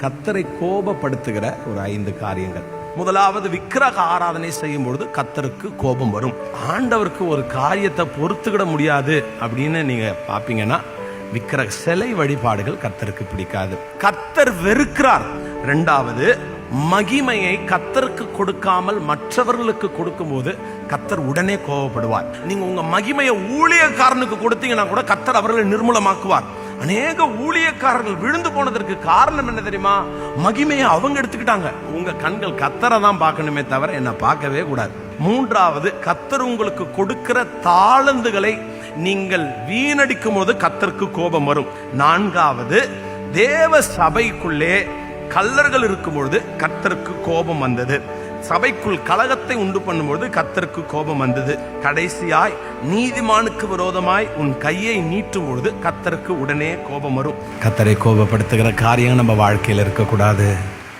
கர்த்தரை கோபப்படுத்துகிற ஒரு 5 காரியங்கள். முதலாவது, விக்கிரக ஆராதனை செய்யும் பொழுது கர்த்தருக்கு கோபம் வரும். ஆண்டவருக்கு ஒரு காரியத்தை பொறுத்துக்கிட முடியாது அப்படின்னு நீங்க பாப்பீங்கன்னா, விக்கிரக சிலை வழிபாடுகள் கர்த்தருக்கு பிடிக்காது, கர்த்தர் வெறுக்கிறார். இரண்டாவது, மகிமையை கர்த்தருக்கு கொடுக்காமல் மற்றவர்களுக்கு கொடுக்கும் போது கர்த்தர் உடனே கோபப்படுவார். நீங்க உங்க மகிமையை ஊழியக்காரனுக்கு கொடுத்தீங்கன்னா கூட கர்த்தர் அவர்களை நிர்மூலமாக்குவார். அநேக ஊழியக்காரர்கள் விழுந்து போனதற்கு காரணம் என்ன தெரியுமா? மகிமையை அவங்க எடுத்துக்கிட்டாங்க. உங்க கண்கள் கர்த்தரை தான் பார்க்கணுமே தவிர என்ன பார்க்கவே கூடாது. மூன்றாவது, கர்த்தர் உங்களுக்கு கொடுக்கிற தாளந்துகளை நீங்கள் வீணடிக்கும் போது கர்த்தருக்கு கோபம் வரும். நான்காவது, தேவ சபைக்குள்ளே கள்ளர்கள் இருக்கும் பொழுது கர்த்தருக்கு கோபம் வந்தது. சபைக்குள் கலகத்தை உண்டு பண்ணும்போது கர்த்தருக்கு கோபம் வந்தது. கடைசியாய், நீதிமானுக்கு விரோதமாய் உன் கையை நீட்டும் பொழுது கர்த்தருக்கு உடனே கோபம் வரும். கர்த்தரை கோபப்படுத்துகிற காரியம் நம்ம வாழ்க்கையில் இருக்கக்கூடாது.